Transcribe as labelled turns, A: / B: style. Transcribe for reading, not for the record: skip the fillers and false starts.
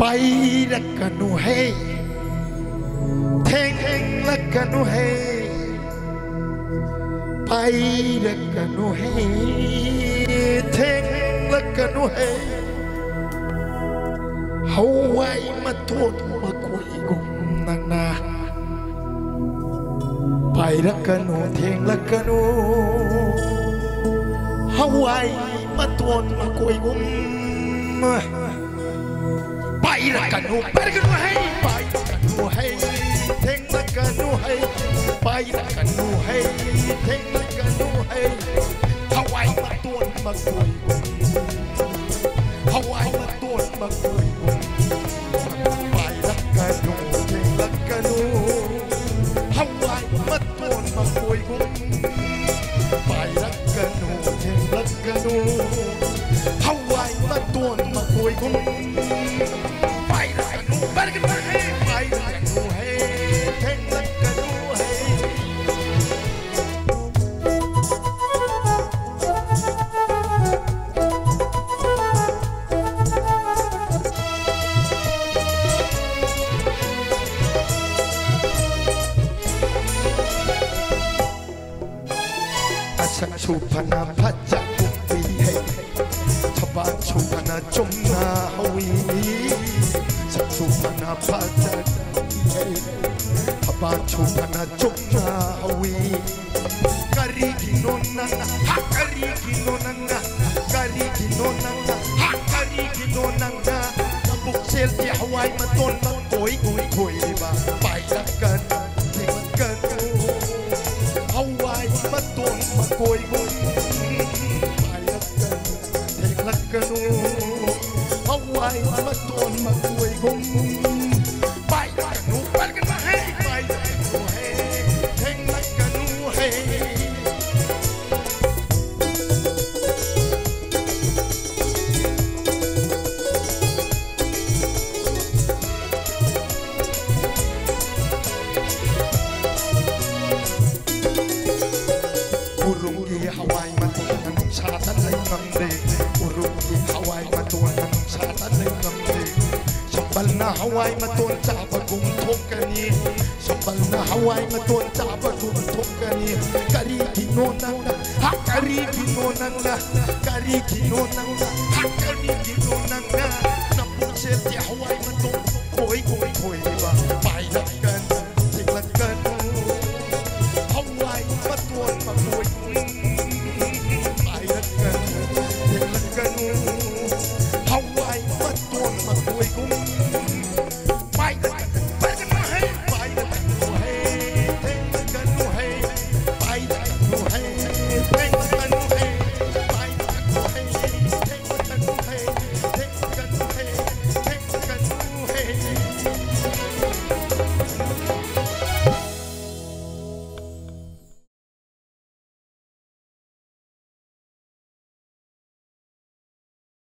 A: पाइरकनु है थेंगलकनु है पाइरकनु है थेंगलकनु है हवाई मतोट मकोई नंगना पाइरकनु थेंगलकनु हवाई मतोट मकोई पाइरकनु पाइरकनु है पाइरकनु है थेंगलकनु है पाइरकनु है थेंगलकनु है हवाई मतोट मकोई हवाई मतोट मकोई पाइरकनु थेंगलकनु हवाई मतोट मकोई पाइरकनु थेंगलकनु हवाई मतोट मकोई पाइरकनु है पाइरकनु है थेंगलकनु है छुपना भजा कुपी है छपा छुपना चुमना हुई छुपना भजा है छपा छुपना चुमना हुई करी गिनो नंगा हा करी गिनो नंगा करी गिनो नंगा हा करी गिनो नंगा बुक सेल की हवाई मतोन कोई कोई कोई बा पाइरकन हवाई मतोन कोई पाइरकनु हवाई मतोन मकोई पाइरकनु पाइरकनु है पाइरकनु है थेंगलकनु है उरुंगी हवाई मतोन साता नहीं नंदे उरुंगी हवाई मतोन साता नहीं नंदे संबलना हवाई मतोन चाबा गुम ठोकनी संबलना हवाई मतोन चाबा गुम ठोकनी करी गिनो नंगा हा करी गिनो नंगा करी गिनो नंगा